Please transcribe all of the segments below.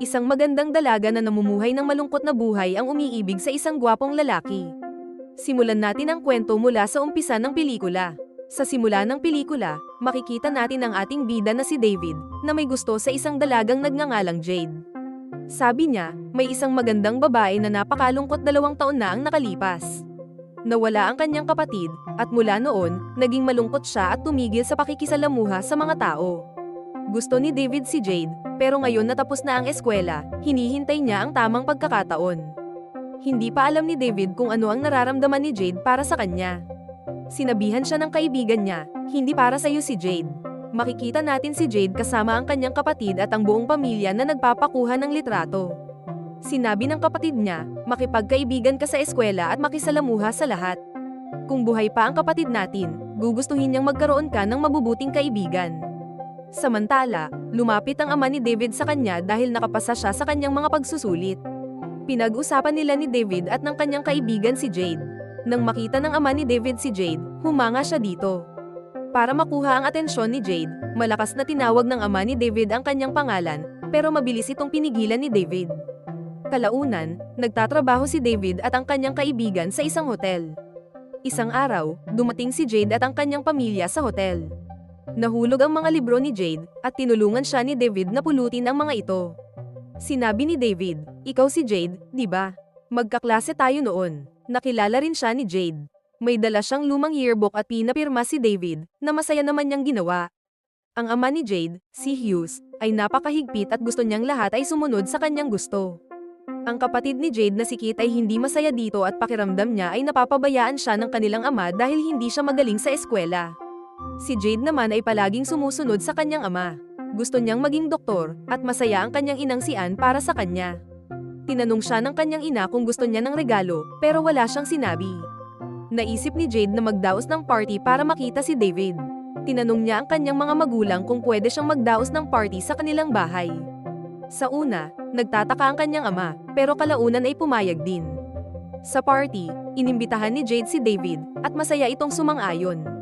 Isang magandang dalaga na namumuhay ng malungkot na buhay ang umiibig sa isang gwapong lalaki. Simulan natin ang kwento mula sa umpisa ng pelikula. Sa simula ng pelikula, makikita natin ang ating bida na si David, na may gusto sa isang dalagang nagngangalang Jade. Sabi niya, may isang magandang babae na napakalungkot 2 taon na ang nakalipas. Nawala ang kanyang kapatid, at mula noon, naging malungkot siya at tumigil sa pakikisalamuha sa mga tao. Gusto ni David si Jade, pero ngayon natapos na ang eskwela, hinihintay niya ang tamang pagkakataon. Hindi pa alam ni David kung ano ang nararamdaman ni Jade para sa kanya. Sinabihan siya ng kaibigan niya, hindi para sa iyo si Jade. Makikita natin si Jade kasama ang kanyang kapatid at ang buong pamilya na nagpapakuha ng litrato. Sinabi ng kapatid niya, makipagkaibigan ka sa eskwela at makisalamuha sa lahat. Kung buhay pa ang kapatid natin, gugustuhin niyang magkaroon ka ng mabubuting kaibigan. Samantala, lumapit ang ama ni David sa kanya dahil nakapasa siya sa kanyang mga pagsusulit. Pinag-usapan nila ni David at ng kanyang kaibigan si Jade. Nang makita ng ama ni David si Jade, humanga siya dito. Para makuha ang atensyon ni Jade, malakas na tinawag ng ama ni David ang kanyang pangalan, pero mabilis itong pinigilan ni David. Kalaunan, nagtatrabaho si David at ang kanyang kaibigan sa isang hotel. Isang araw, dumating si Jade at ang kanyang pamilya sa hotel. Nahulog ang mga libro ni Jade, at tinulungan siya ni David na pulutin ang mga ito. Sinabi ni David, ikaw si Jade, di ba? Magkaklase tayo noon. Nakilala rin siya ni Jade. May dala siyang lumang yearbook at pinapirma si David, na masaya naman niyang ginawa. Ang ama ni Jade, si Hughes, ay napakahigpit at gusto niyang lahat ay sumunod sa kanyang gusto. Ang kapatid ni Jade na si Kit ay hindi masaya dito at pakiramdam niya ay napapabayaan siya ng kanilang ama dahil hindi siya magaling sa eskwela. Si Jade naman ay palaging sumusunod sa kanyang ama. Gusto niyang maging doktor, at masaya ang kanyang inang si Ann para sa kanya. Tinanong siya ng kanyang ina kung gusto niya ng regalo, pero wala siyang sinabi. Naisip ni Jade na magdaos ng party para makita si David. Tinanong niya ang kanyang mga magulang kung pwede siyang magdaos ng party sa kanilang bahay. Sa una, nagtataka ang kanyang ama, pero kalaunan ay pumayag din. Sa party, inimbitahan ni Jade si David, at masaya itong sumang-ayon.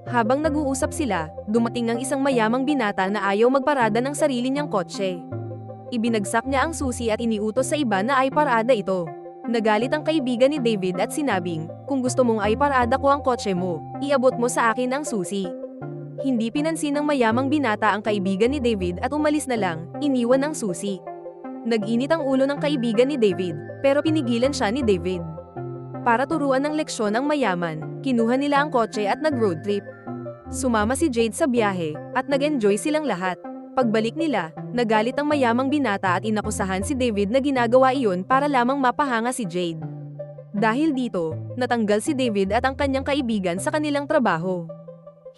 Habang nag-uusap sila, dumating ang isang mayamang binata na ayaw magparada ng sarili niyang kotse. Ibinagsak niya ang susi at iniutos sa iba na ay parada ito. Nagalit ang kaibigan ni David at sinabing, kung gusto mong ay parada ko ang kotse mo, iabot mo sa akin ang susi. Hindi pinansin ng mayamang binata ang kaibigan ni David at umalis na lang, iniwan ang susi. Nag-init ang ulo ng kaibigan ni David, pero pinigilan siya ni David. Para turuan ng leksyon ang mayaman, kinuha nila ang kotse at nag-road trip. Sumama si Jade sa biyahe, at nag-enjoy silang lahat. Pagbalik nila, nagalit ang mayamang binata at inakusahan si David na ginagawa iyon para lamang mapahanga si Jade. Dahil dito, natanggal si David at ang kanyang kaibigan sa kanilang trabaho.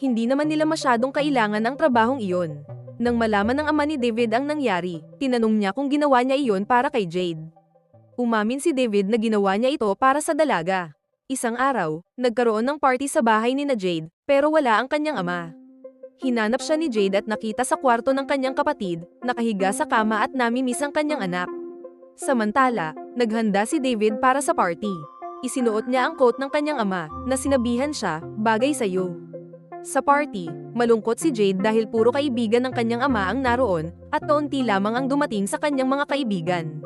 Hindi naman nila masyadong kailangan ang trabahong iyon. Nang malaman ng ama ni David ang nangyari, tinanong niya kung ginawa niya iyon para kay Jade. Umamin si David na ginawa niya ito para sa dalaga. Isang araw, nagkaroon ng party sa bahay ni na Jade, pero wala ang kanyang ama. Hinanap siya ni Jade at nakita sa kwarto ng kanyang kapatid, nakahiga sa kama at namimiss ang kanyang anak. Samantala, naghanda si David para sa party. Isinuot niya ang coat ng kanyang ama, na sinabihan siya, bagay sa'yo. Sa party, malungkot si Jade dahil puro kaibigan ng kanyang ama ang naroon, at kaunti lamang ang dumating sa kanyang mga kaibigan.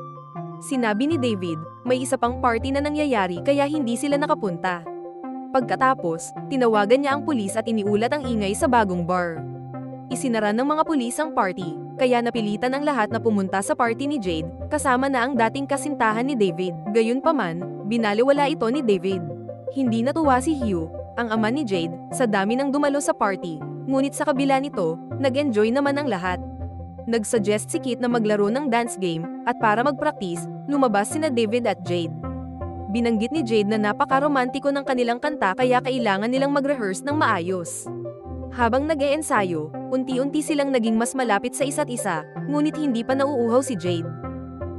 Sinabi ni David, may isa pang party na nangyayari kaya hindi sila nakapunta. Pagkatapos, tinawagan niya ang pulis at iniulat ang ingay sa bagong bar. Isinara ng mga pulis ang party, kaya napilitan ang lahat na pumunta sa party ni Jade, kasama na ang dating kasintahan ni David. Gayunpaman, binaliwala ito ni David. Hindi natuwa si Hugh, ang ama ni Jade, sa dami ng dumalo sa party, ngunit sa kabila nito, nag-enjoy naman ang lahat. Nag-suggest si Kit na maglaro ng dance game, at para mag-practice, lumabas sina David at Jade. Binanggit ni Jade na napaka-romantiko ng kanilang kanta kaya kailangan nilang mag-rehearse ng maayos. Habang nag-e-ensayo, unti-unti silang naging mas malapit sa isa't isa, ngunit hindi pa nauuhaw si Jade.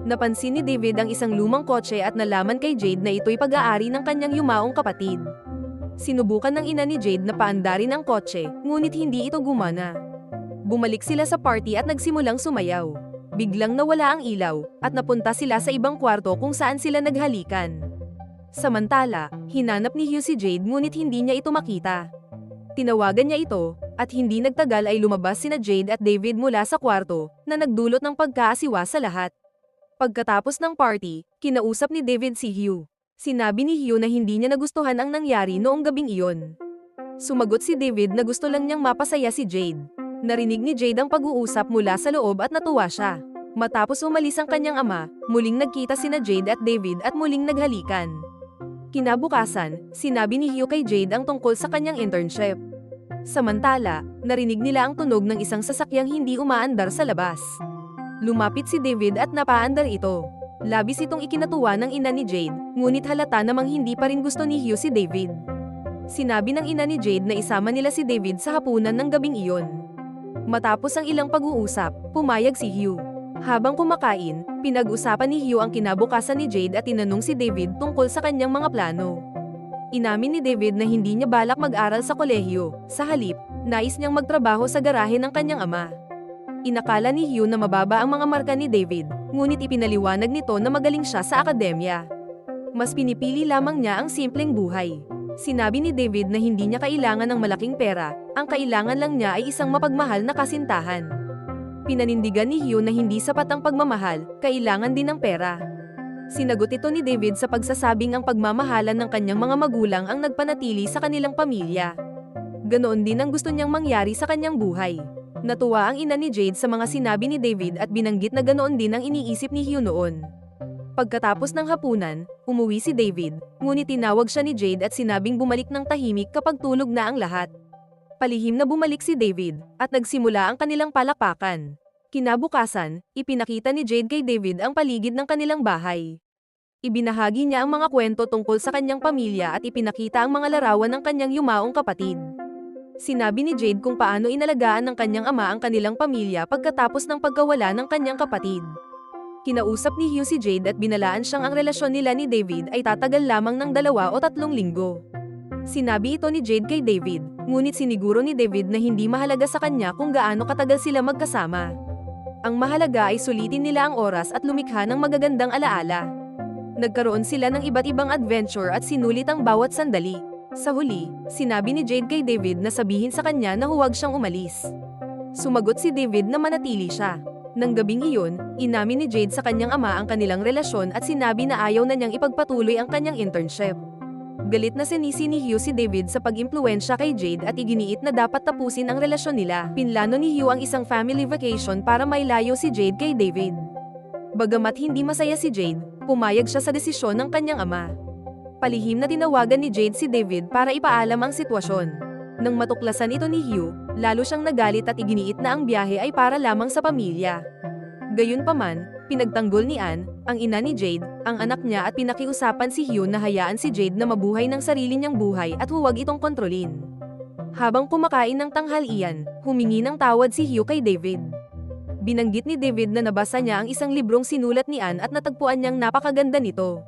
Napansin ni David ang isang lumang kotse at nalaman kay Jade na ito'y pag-aari ng kanyang yumaong kapatid. Sinubukan ng ina ni Jade na paandarin ang kotse, ngunit hindi ito gumana. Bumalik sila sa party at nagsimulang sumayaw. Biglang nawala ang ilaw, at napunta sila sa ibang kwarto kung saan sila naghalikan. Samantala, hinanap ni Hugh si Jade ngunit hindi niya ito makita. Tinawagan niya ito, at hindi nagtagal ay lumabas sina Jade at David mula sa kwarto, na nagdulot ng pagkaasiwa sa lahat. Pagkatapos ng party, kinausap ni David si Hugh. Sinabi ni Hugh na hindi niya nagustuhan ang nangyari noong gabing iyon. Sumagot si David na gusto lang niyang mapasaya si Jade. Narinig ni Jade ang pag-uusap mula sa loob at natuwa siya. Matapos umalis ang kanyang ama, muling nagkita sina Jade at David at muling naghalikan. Kinabukasan, sinabi ni Hugh kay Jade ang tungkol sa kanyang internship. Samantala, narinig nila ang tunog ng isang sasakyang hindi umaandar sa labas. Lumapit si David at napaandar ito. Labis itong ikinatuwa ng ina ni Jade, ngunit halata namang hindi pa rin gusto ni Hugh si David. Sinabi ng ina ni Jade na isama nila si David sa hapunan ng gabing iyon. Matapos ang ilang pag-uusap, pumayag si Hugh. Habang kumakain, pinag-usapan ni Hugh ang kinabukasan ni Jade at tinanong si David tungkol sa kanyang mga plano. Inamin ni David na hindi niya balak mag-aral sa kolehiyo, sa halip, nais niyang magtrabaho sa garahe ng kanyang ama. Inakala ni Hugh na mababa ang mga marka ni David, ngunit ipinaliwanag nito na magaling siya sa akademya. Mas pinipili lamang niya ang simpleng buhay. Sinabi ni David na hindi niya kailangan ng malaking pera, ang kailangan lang niya ay isang mapagmahal na kasintahan. Pinanindigan ni Hugh na hindi sapat ang pagmamahal, kailangan din ng pera. Sinagot ito ni David sa pagsasabing ang pagmamahalan ng kanyang mga magulang ang nagpanatili sa kanilang pamilya. Ganoon din ang gusto niyang mangyari sa kanyang buhay. Natuwa ang ina ni Jade sa mga sinabi ni David at binanggit na ganoon din ang iniisip ni Hugh noon. Pagkatapos ng hapunan, umuwi si David, ngunit tinawag siya ni Jade at sinabing bumalik ng tahimik kapag tulog na ang lahat. Palihim na bumalik si David, at nagsimula ang kanilang palakpakan. Kinabukasan, ipinakita ni Jade kay David ang paligid ng kanilang bahay. Ibinahagi niya ang mga kwento tungkol sa kanyang pamilya at ipinakita ang mga larawan ng kanyang yumaong kapatid. Sinabi ni Jade kung paano inalagaan ng kanyang ama ang kanilang pamilya pagkatapos ng pagkawala ng kanyang kapatid. Kinausap ni Hugh si Jade at binalaan siyang ang relasyon nila ni David ay tatagal lamang ng 2 o 3 linggo. Sinabi ito ni Jade kay David, ngunit siniguro ni David na hindi mahalaga sa kanya kung gaano katagal sila magkasama. Ang mahalaga ay sulitin nila ang oras at lumikha ng magagandang alaala. Nagkaroon sila ng iba't ibang adventure at sinulit ang bawat sandali. Sa huli, sinabi ni Jade kay David na sabihin sa kanya na huwag siyang umalis. Sumagot si David na manatili siya. Nang gabing iyon, inamin ni Jade sa kanyang ama ang kanilang relasyon at sinabi na ayaw na niyang ipagpatuloy ang kanyang internship. Galit na sinisi ni Hugh si David sa pag-impluwensya kay Jade at iginiit na dapat tapusin ang relasyon nila. Pinlano ni Hugh ang isang family vacation para mailayo si Jade kay David. Bagamat hindi masaya si Jade, pumayag siya sa desisyon ng kanyang ama. Palihim na tinawagan ni Jade si David para ipaalam ang sitwasyon. Nang matuklasan ito ni Hugh, lalo siyang nagalit at iginiit na ang biyahe ay para lamang sa pamilya. Gayunpaman, pinagtanggol ni Anne, ang ina ni Jade, ang anak niya at pinakiusapan si Hugh na hayaan si Jade na mabuhay ng sarili niyang buhay at huwag itong kontrolin. Habang kumakain ng tanghalian, humingi ng tawad si Hugh kay David. Binanggit ni David na nabasa niya ang isang librong sinulat ni Anne at natagpuan niyang napakaganda nito.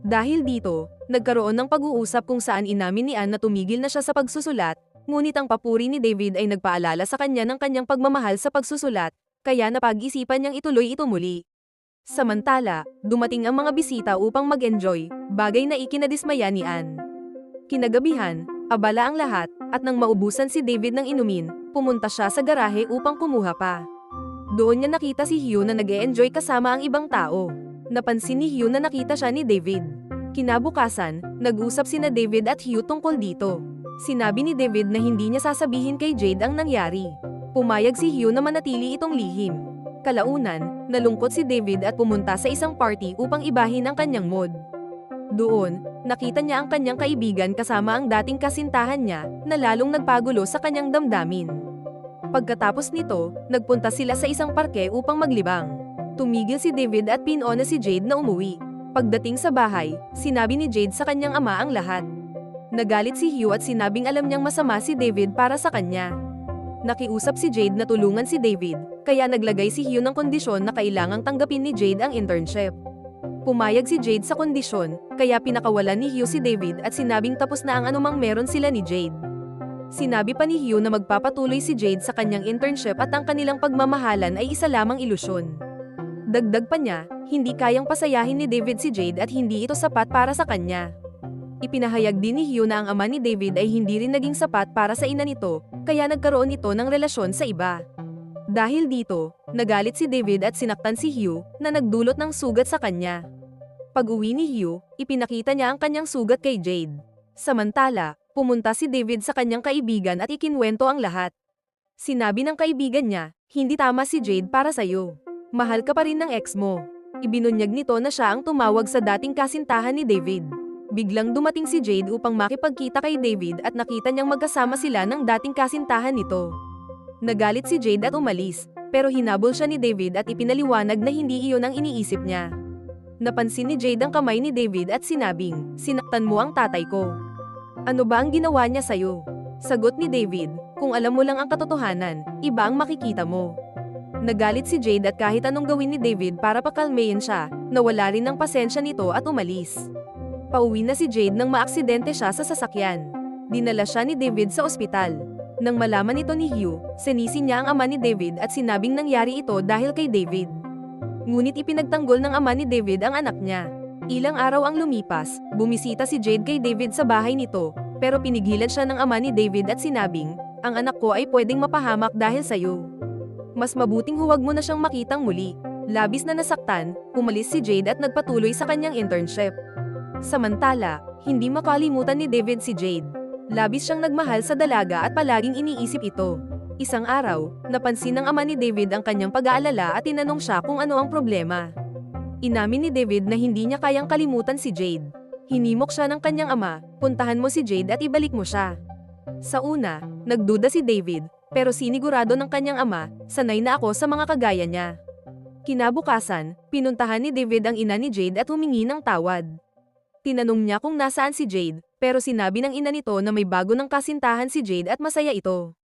Dahil dito, nagkaroon ng pag-uusap kung saan inamin ni Anne na tumigil na siya sa pagsusulat, ngunit ang papuri ni David ay nagpaalala sa kanya ng kanyang pagmamahal sa pagsusulat, kaya napag-isipan niyang ituloy ito muli. Samantala, dumating ang mga bisita upang mag-enjoy, bagay na ikinadismaya ni Anne. Kinagabihan, abala ang lahat, at nang maubusan si David ng inumin, pumunta siya sa garahe upang kumuha pa. Doon niya nakita si Hugh na nag-e-enjoy kasama ang ibang tao. Napansin ni Hugh na nakita siya ni David. Kinabukasan, nag-usap sina David at Hugh tungkol dito. Sinabi ni David na hindi niya sasabihin kay Jade ang nangyari. Pumayag si Hugh na manatili itong lihim. Kalaunan, nalungkot si David at pumunta sa isang party upang ibahin ang kanyang mood. Doon, nakita niya ang kanyang kaibigan kasama ang dating kasintahan niya, na lalong nagpagulo sa kanyang damdamin. Pagkatapos nito, nagpunta sila sa isang parke upang maglibang. Tumigil si David at pinona si Jade na umuwi. Pagdating sa bahay, sinabi ni Jade sa kanyang ama ang lahat. Nagalit si Hugh at sinabing alam niyang masama si David para sa kanya. Nakiusap si Jade na tulungan si David, kaya naglagay si Hugh ng kondisyon na kailangang tanggapin ni Jade ang internship. Pumayag si Jade sa kondisyon, kaya pinakawalan ni Hugh si David at sinabing tapos na ang anumang meron sila ni Jade. Sinabi pa ni Hugh na magpapatuloy si Jade sa kanyang internship at ang kanilang pagmamahalan ay isa lamang ilusyon. Dagdag pa niya, hindi kayang pasayahin ni David si Jade at hindi ito sapat para sa kanya. Ipinahayag din ni Hugh na ang ama ni David ay hindi rin naging sapat para sa ina nito, kaya nagkaroon ito ng relasyon sa iba. Dahil dito, nagalit si David at sinaktan si Hugh, na nagdulot ng sugat sa kanya. Pag-uwi ni Hugh, ipinakita niya ang kanyang sugat kay Jade. Samantala, pumunta si David sa kanyang kaibigan at ikinwento ang lahat. Sinabi ng kaibigan niya, hindi tama si Jade para sa'yo. Mahal ka pa rin ng ex mo. Ibinunyag nito na siya ang tumawag sa dating kasintahan ni David. Biglang dumating si Jade upang makipagkita kay David at nakita niyang magkasama sila ng dating kasintahan nito. Nagalit si Jade at umalis, pero hinabol siya ni David at ipinaliwanag na hindi iyon ang iniisip niya. Napansin ni Jade ang kamay ni David at sinabing, sinaktan mo ang tatay ko. Ano ba ang ginawa niya sa'yo? Sagot ni David, kung alam mo lang ang katotohanan, iba ang makikita mo. Nagalit si Jade at kahit anong gawin ni David para pakalmayin siya, nawala rin ng pasensya nito at umalis. Pauwi na si Jade nang maaksidente siya sa sasakyan. Dinala siya ni David sa ospital. Nang malaman ito ni Hugh, sinisi niya ang ama ni David at sinabing nangyari ito dahil kay David. Ngunit ipinagtanggol ng ama ni David ang anak niya. Ilang araw ang lumipas, bumisita si Jade kay David sa bahay nito, pero pinigilan siya ng ama ni David at sinabing, ang anak ko ay pwedeng mapahamak dahil sa'yo. Mas mabuting huwag mo na siyang makitang muli. Labis na nasaktan, umalis si Jade at nagpatuloy sa kanyang internship. Samantala, hindi makalimutan ni David si Jade. Labis siyang nagmahal sa dalaga at palaging iniisip ito. Isang araw, napansin ng ama ni David ang kanyang pag-aalala at tinanong siya kung ano ang problema. Inamin ni David na hindi niya kayang kalimutan si Jade. Hinimok siya ng kanyang ama, puntahan mo si Jade at ibalik mo siya. Sa una, nagduda si David, pero sinigurado ng kanyang ama, sanay na ako sa mga kagaya niya. Kinabukasan, pinuntahan ni David ang ina ni Jade at humingi ng tawad. Tinanong niya kung nasaan si Jade, pero sinabi ng ina nito na may bago ng kasintahan si Jade at masaya ito.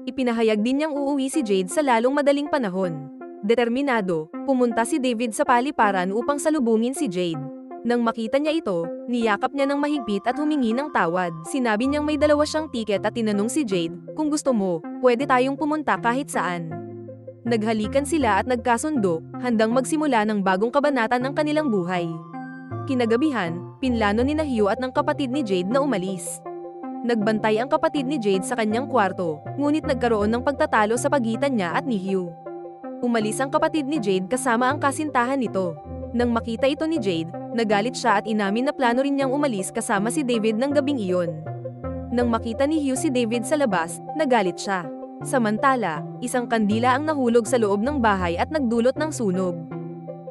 Ipinahayag din niyang uuwi si Jade sa lalong madaling panahon. Determinado, pumunta si David sa paliparan upang salubungin si Jade. Nang makita niya ito, niyakap niya ng mahigpit at humingi ng tawad. Sinabi niyang may dalawa siyang tiket at tinanong si Jade, kung gusto mo, pwede tayong pumunta kahit saan. Naghalikan sila at nagkasundo, handang magsimula ng bagong kabanata ng kanilang buhay. Kinagabihan, pinlano ni Hugh at ng kapatid ni Jade na umalis. Nagbantay ang kapatid ni Jade sa kanyang kwarto, ngunit nagkaroon ng pagtatalo sa pagitan niya at ni Hugh. Umalis ang kapatid ni Jade kasama ang kasintahan nito. Nang makita ito ni Jade, nagalit siya at inamin na plano rin niyang umalis kasama si David ng gabing iyon. Nang makita ni Hugh si David sa labas, nagalit siya. Samantala, isang kandila ang nahulog sa loob ng bahay at nagdulot ng sunog.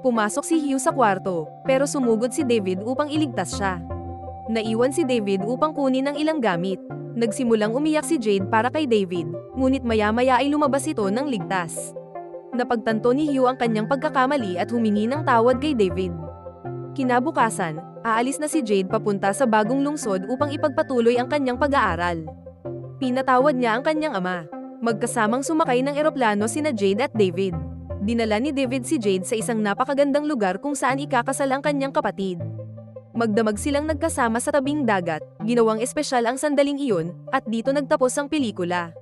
Pumasok si Hugh sa kwarto, pero sumugod si David upang iligtas siya. Naiwan si David upang kunin ang ilang gamit. Nagsimulang umiyak si Jade para kay David, ngunit maya-maya ay lumabas ito ng ligtas. Napagtanto ni Hugh ang kanyang pagkakamali at humingi ng tawad kay David. Kinabukasan, aalis na si Jade papunta sa bagong lungsod upang ipagpatuloy ang kanyang pag-aaral. Pinatawad niya ang kanyang ama. Magkasamang sumakay ng eroplano sina Jade at David. Dinala ni David si Jade sa isang napakagandang lugar kung saan ikakasal ang kanyang kapatid. Magdamag silang nagkasama sa tabing dagat, ginawang espesyal ang sandaling iyon, at dito nagtapos ang pelikula.